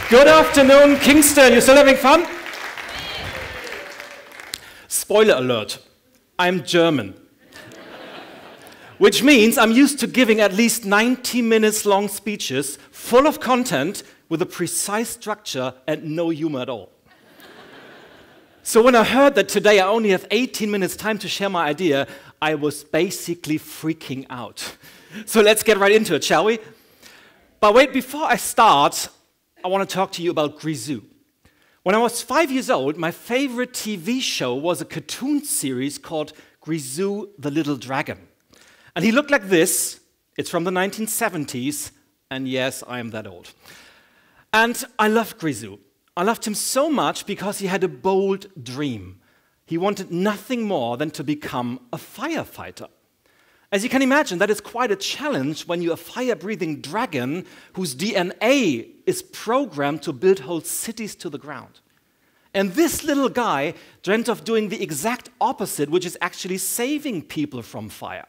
Good afternoon, Kingston. You still having fun? Spoiler alert, I'm German. Which means I'm used to giving at least 90 minutes long speeches full of content with a precise structure and no humor at all. So when I heard that today I only have 18 minutes time to share my idea, I was basically freaking out. So let's get right into it, shall we? But wait, before I start, I want to talk to you about Grisou. When I was 5 years old, my favorite TV show was a cartoon series called Grisou the Little Dragon. And he looked like this. It's from the 1970s, and yes, I am that old. And I loved Grisou. I loved him so much because he had a bold dream. He wanted nothing more than to become a firefighter. As you can imagine, that is quite a challenge when you're a fire-breathing dragon whose DNA is programmed to build whole cities to the ground. And this little guy dreamt of doing the exact opposite, which is actually saving people from fire.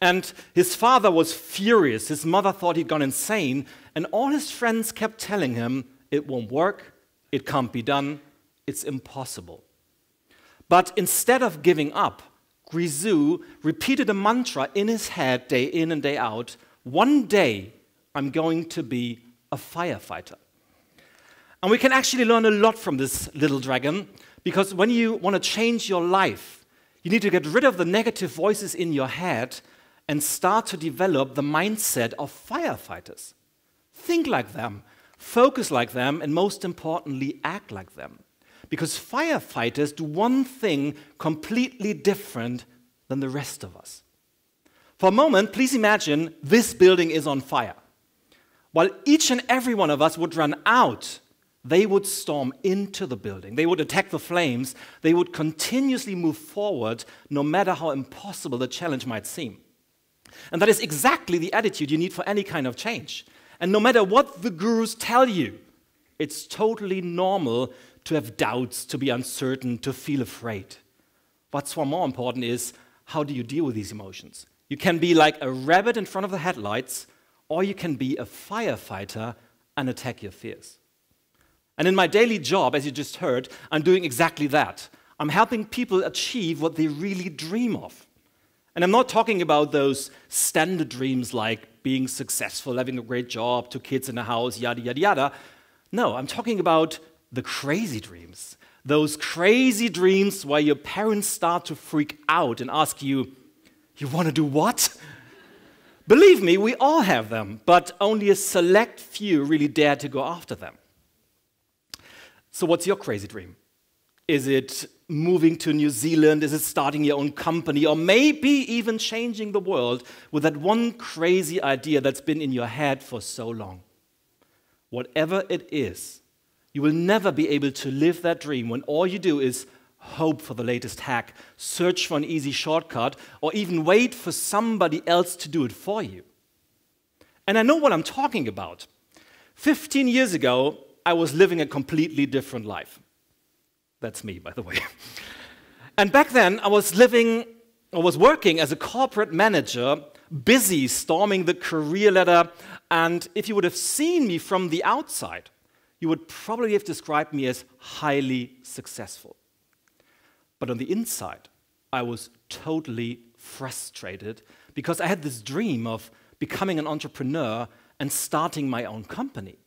And his father was furious. His mother thought he'd gone insane. And all his friends kept telling him, it won't work, it can't be done, it's impossible. But instead of giving up, Grisou repeated a mantra in his head day in and day out, one day I'm going to be a firefighter. And we can actually learn a lot from this little dragon, because when you want to change your life, you need to get rid of the negative voices in your head and start to develop the mindset of firefighters. Think like them, focus like them, and most importantly, act like them. Because firefighters do one thing completely different than the rest of us. For a moment, please imagine this building is on fire. While each and every one of us would run out, they would storm into the building. They would attack the flames. They would continuously move forward, no matter how impossible the challenge might seem. And that is exactly the attitude you need for any kind of change. And no matter what the gurus tell you, it's totally normal to have doubts, to be uncertain, to feel afraid. What's far more important is, how do you deal with these emotions? You can be like a rabbit in front of the headlights, or you can be a firefighter and attack your fears. And in my daily job, as you just heard, I'm doing exactly that. I'm helping people achieve what they really dream of. And I'm not talking about those standard dreams like being successful, having a great job, 2 kids in a house, yada, yada, yada. No, I'm talking about the crazy dreams. Those crazy dreams where your parents start to freak out and ask you, you want to do what? Believe me, we all have them, but only a select few really dare to go after them. So what's your crazy dream? Is it moving to New Zealand? Is it starting your own company? Or maybe even changing the world with that one crazy idea that's been in your head for so long? Whatever it is, you will never be able to live that dream when all you do is hope for the latest hack, search for an easy shortcut, or even wait for somebody else to do it for you. And I know what I'm talking about. 15 years ago, I was living a completely different life. That's me, by the way. And back then, I was working as a corporate manager, busy storming the career ladder, and if you would have seen me from the outside, you would probably have described me as highly successful. But on the inside, I was totally frustrated because I had this dream of becoming an entrepreneur and starting my own company.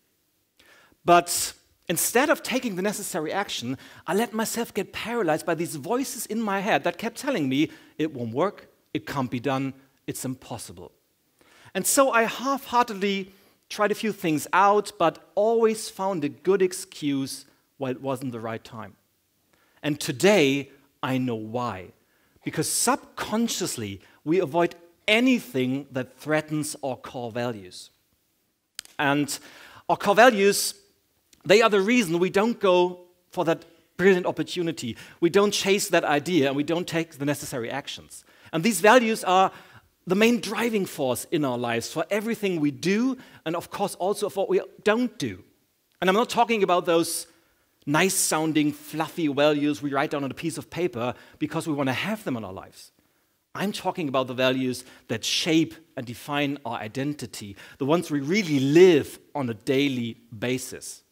But instead of taking the necessary action, I let myself get paralyzed by these voices in my head that kept telling me, it won't work, it can't be done, it's impossible. And so I half-heartedly tried a few things out, but always found a good excuse why it wasn't the right time. And today, I know why. Because subconsciously, we avoid anything that threatens our core values. And our core values, they are the reason we don't go for that brilliant opportunity. We don't chase that idea, and we don't take the necessary actions. And these values are the main driving force in our lives for everything we do, and of course also for what we don't do. And I'm not talking about those nice-sounding, fluffy values we write down on a piece of paper because we want to have them in our lives. I'm talking about the values that shape and define our identity, the ones we really live on a daily basis.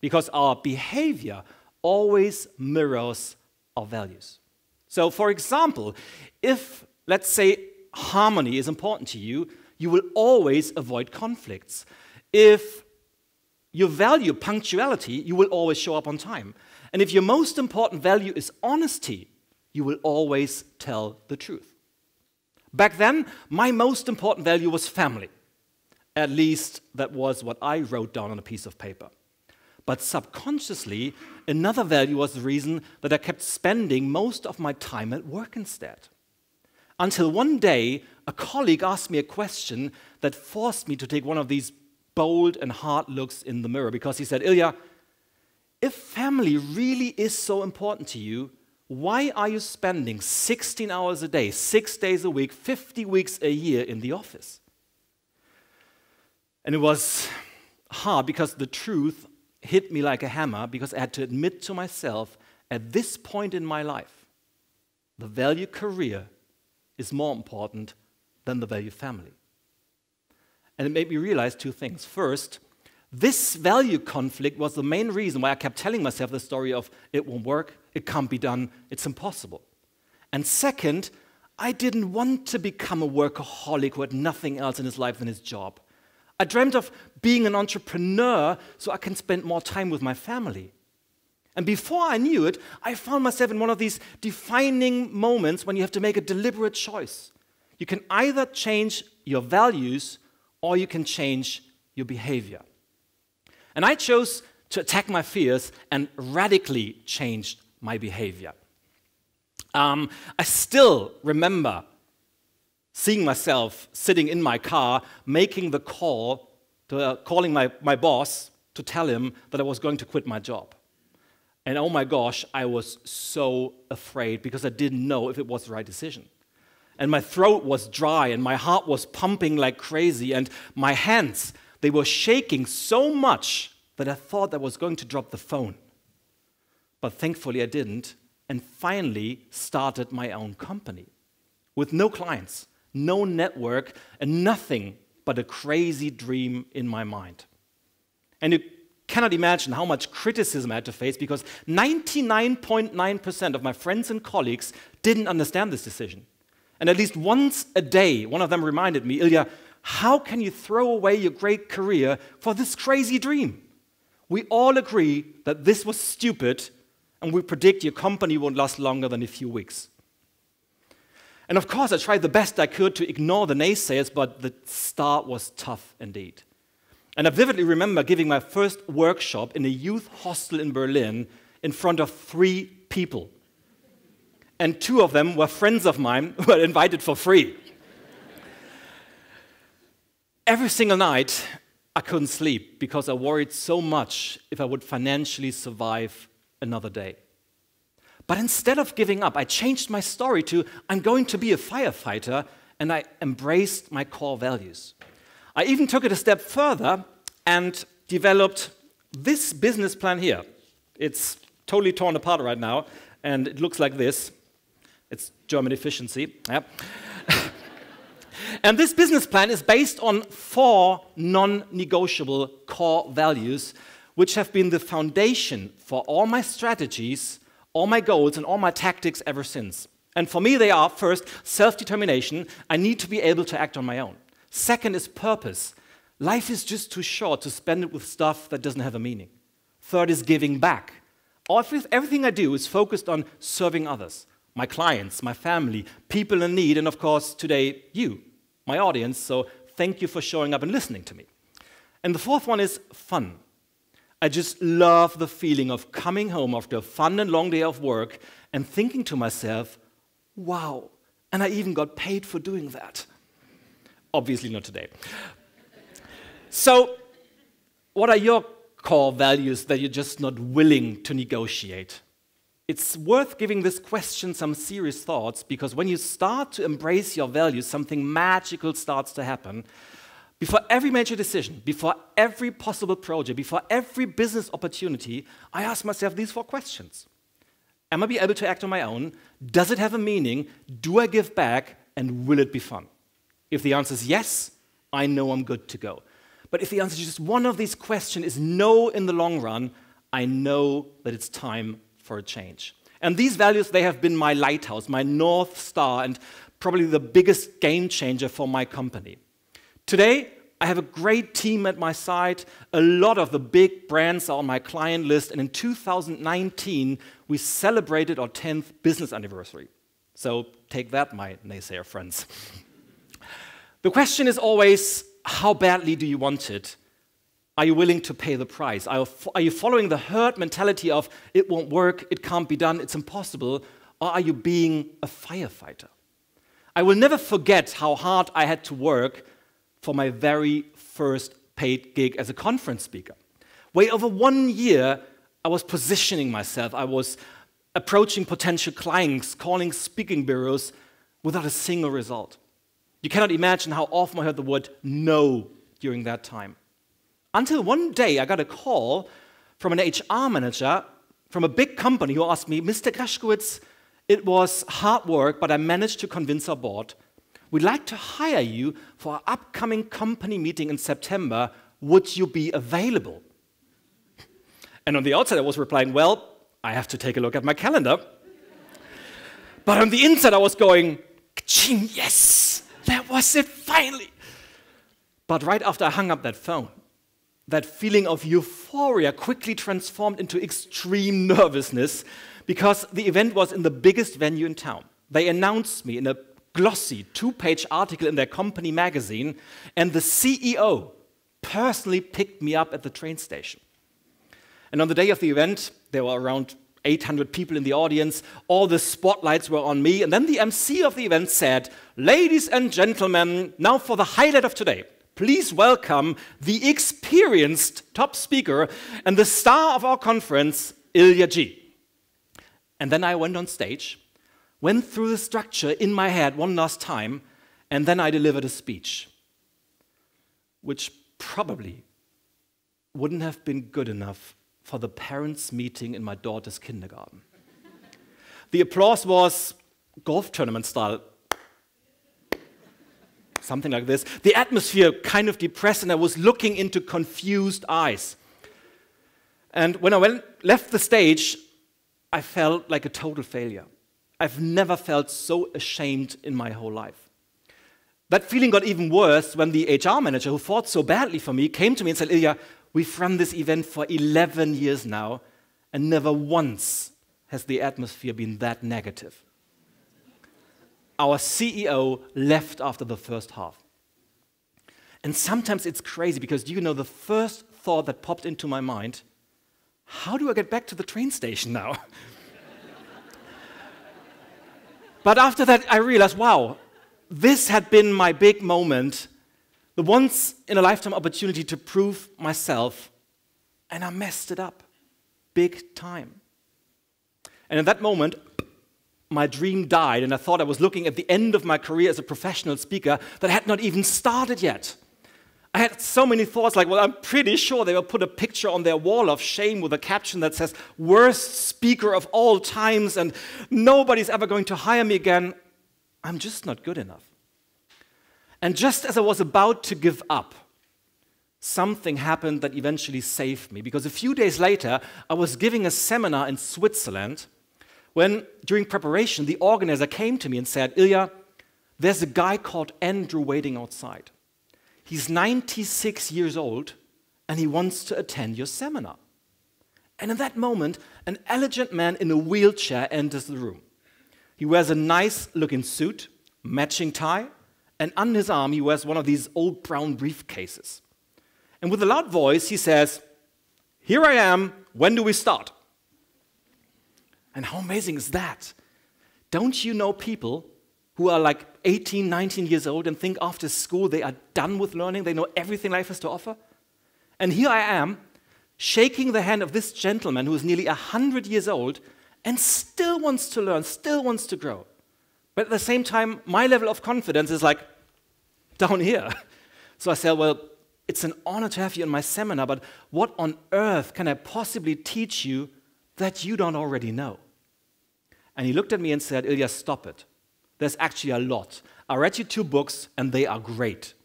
Because our behavior always mirrors our values. So, for example, if, let's say, harmony is important to you, you will always avoid conflicts. If you value punctuality, you will always show up on time. And if your most important value is honesty, you will always tell the truth. Back then, my most important value was family. At least that was what I wrote down on a piece of paper. But subconsciously, another value was the reason that I kept spending most of my time at work instead. Until one day, a colleague asked me a question that forced me to take one of these bold and hard looks in the mirror, because he said, Ilja, if family really is so important to you, why are you spending 16 hours a day, 6 days a week, 50 weeks a year in the office? And it was hard because the truth hit me like a hammer, because I had to admit to myself, at this point in my life, the value career is more important than the value family. And it made me realize two things. First, this value conflict was the main reason why I kept telling myself the story of it won't work, it can't be done, it's impossible. And second, I didn't want to become a workaholic who had nothing else in his life than his job. I dreamt of being an entrepreneur so I can spend more time with my family. And before I knew it, I found myself in one of these defining moments when you have to make a deliberate choice. You can either change your values or you can change your behavior. And I chose to attack my fears and radically changed my behavior. I still remember seeing myself sitting in my car, making the call, calling my boss to tell him that I was going to quit my job. And oh my gosh, I was so afraid because I didn't know if it was the right decision. And my throat was dry and my heart was pumping like crazy and my hands, they were shaking so much that I thought I was going to drop the phone. But thankfully I didn't, and finally started my own company with no clients, no network, and nothing but a crazy dream in my mind. And you cannot imagine how much criticism I had to face, because 99.9% of my friends and colleagues didn't understand this decision. And at least once a day, one of them reminded me, Ilja, how can you throw away your great career for this crazy dream? We all agree that this was stupid, and we predict your company won't last longer than a few weeks. And of course, I tried the best I could to ignore the naysayers, but the start was tough indeed. And I vividly remember giving my first workshop in a youth hostel in Berlin in front of 3 people. And 2 of them were friends of mine who were invited for free. Every single night, I couldn't sleep because I worried so much if I would financially survive another day. But instead of giving up, I changed my story to, I'm going to be a firefighter, and I embraced my core values. I even took it a step further and developed this business plan here. It's totally torn apart right now, and it looks like this. It's German efficiency. Yeah. And this business plan is based on 4 non-negotiable core values, which have been the foundation for all my strategies, all my goals, and all my tactics ever since. And for me, they are, first, self-determination. I need to be able to act on my own. Second is purpose. Life is just too short to spend it with stuff that doesn't have a meaning. Third is giving back. Everything I do is focused on serving others, my clients, my family, people in need, and of course, today, you, my audience. So thank you for showing up and listening to me. And the fourth one is fun. I just love the feeling of coming home after a fun and long day of work and thinking to myself, wow, and I even got paid for doing that. Obviously not today. So, what are your core values that you're just not willing to negotiate? It's worth giving this question some serious thoughts, because when you start to embrace your values, something magical starts to happen. Before every major decision, before every possible project, before every business opportunity, I ask myself these 4 questions. Am I able to act on my own? Does it have a meaning? Do I give back? and will it be fun? If the answer is yes, I know I'm good to go. But if the answer to just one of these questions is no in the long run, I know that it's time for a change. And these values, they have been my lighthouse, my North Star, and probably the biggest game changer for my company. Today, I have a great team at my side. A lot of the big brands are on my client list, and in 2019, we celebrated our 10th business anniversary. So take that, my naysayer friends. The question is always, how badly do you want it? Are you willing to pay the price? Are you following the herd mentality of, it won't work, it can't be done, it's impossible, or are you being a firefighter? I will never forget how hard I had to work for my very first paid gig as a conference speaker. Way over 1 year, I was positioning myself. I was approaching potential clients, calling speaking bureaus without a single result. You cannot imagine how often I heard the word no during that time. Until one day, I got a call from an HR manager from a big company who asked me, Mr. Grzeskowitz, it was hard work, but I managed to convince our board. We'd like to hire you for our upcoming company meeting in September. Would you be available? And on the outside, I was replying, well, I have to take a look at my calendar. But on the inside, I was going, yes, that was it, finally. But right after I hung up that phone, that feeling of euphoria quickly transformed into extreme nervousness because the event was in the biggest venue in town. They announced me in a glossy 2-page article in their company magazine, and the CEO personally picked me up at the train station. And on the day of the event, there were around 800 people in the audience, all the spotlights were on me, and then the MC of the event said, ladies and gentlemen, now for the highlight of today, please welcome the experienced top speaker and the star of our conference, Ilja G. And then I went on stage, went through the structure in my head one last time, and then I delivered a speech, which probably wouldn't have been good enough for the parents' meeting in my daughter's kindergarten. The applause was golf tournament style, something like this. The atmosphere kind of depressed, and I was looking into confused eyes. And when I left the stage, I felt like a total failure. I've never felt so ashamed in my whole life. That feeling got even worse when the HR manager, who fought so badly for me, came to me and said, Ilja, we've run this event for 11 years now, and never once has the atmosphere been that negative. Our CEO left after the first half. And sometimes it's crazy because, do you know, the first thought that popped into my mind, how do I get back to the train station now? But after that, I realized, wow, this had been my big moment, the once-in-a-lifetime opportunity to prove myself, and I messed it up, big time. And in that moment, my dream died, and I thought I was looking at the end of my career as a professional speaker that had not even started yet. I had so many thoughts like, well, I'm pretty sure they will put a picture on their wall of shame with a caption that says, worst speaker of all times, and nobody's ever going to hire me again. I'm just not good enough. And just as I was about to give up, something happened that eventually saved me, because a few days later, I was giving a seminar in Switzerland when, during preparation, the organizer came to me and said, Ilja, there's a guy called Andrew waiting outside. He's 96 years old, and he wants to attend your seminar. And in that moment, an elegant man in a wheelchair enters the room. He wears a nice-looking suit, matching tie, and under his arm he wears one of these old brown briefcases. And with a loud voice, he says, here I am, when do we start? And how amazing is that? Don't you know people who are like 18, 19 years old and think after school they are done with learning, they know everything life has to offer? And here I am, shaking the hand of this gentleman who is nearly 100 years old and still wants to learn, still wants to grow. But at the same time, my level of confidence is like down here. So I said, well, it's an honor to have you in my seminar, but what on earth can I possibly teach you that you don't already know? And he looked at me and said, Ilja, stop it. There's actually a lot. I read you 2 books, and they are great.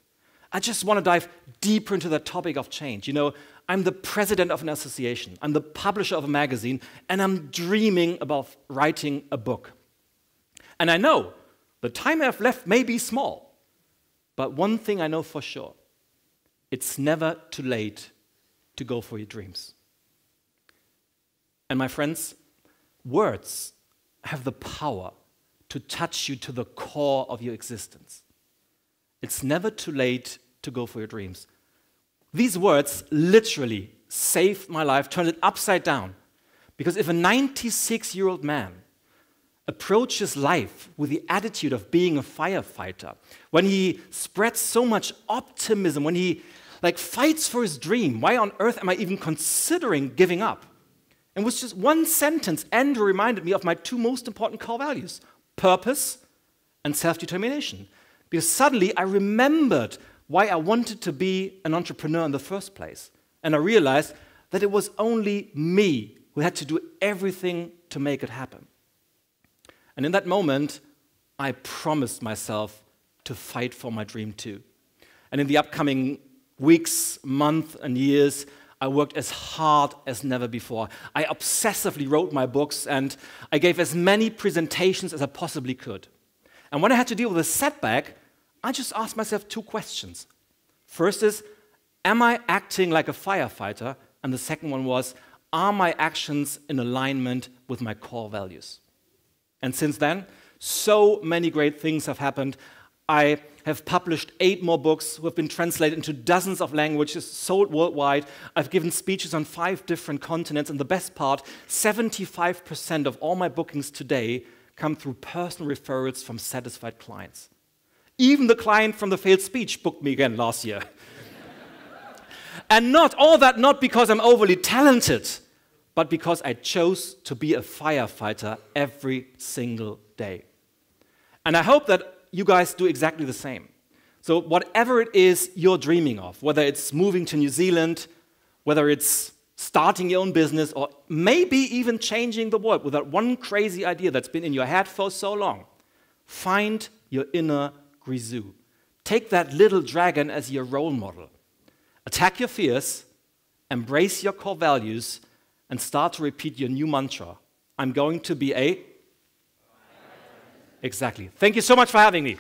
I just want to dive deeper into the topic of change. You know, I'm the president of an association, I'm the publisher of a magazine, and I'm dreaming about writing a book. And I know the time I have left may be small, but one thing I know for sure, it's never too late to go for your dreams. And my friends, words have the power to touch you to the core of your existence. It's never too late to go for your dreams. These words literally saved my life, turned it upside down. Because if a 96-year-old man approaches life with the attitude of being a firefighter, when he spreads so much optimism, when he fights for his dream, why on earth am I even considering giving up? And with just one sentence, Andrew reminded me of my 2 most important core values, purpose and self-determination. Because suddenly I remembered why I wanted to be an entrepreneur in the first place. And I realized that it was only me who had to do everything to make it happen. And in that moment, I promised myself to fight for my dream too. And in the upcoming weeks, months, and years, I worked as hard as never before. I obsessively wrote my books, and I gave as many presentations as I possibly could. And when I had to deal with a setback, I just asked myself 2 questions. First is, am I acting like a firefighter? And the second one was, are my actions in alignment with my core values? And since then, so many great things have happened. I have published 8 more books who have been translated into dozens of languages, sold worldwide. I've given speeches on 5 different continents, and the best part, 75% of all my bookings today come through personal referrals from satisfied clients. Even the client from the failed speech booked me again last year. And not because I'm overly talented, but because I chose to be a firefighter every single day. And I hope that you guys do exactly the same. So whatever it is you're dreaming of, whether it's moving to New Zealand, whether it's starting your own business, or maybe even changing the world with that one crazy idea that's been in your head for so long, find your inner Grisou. Take that little dragon as your role model. Attack your fears, embrace your core values, and start to repeat your new mantra. I'm going to be a... Exactly. Thank you so much for having me.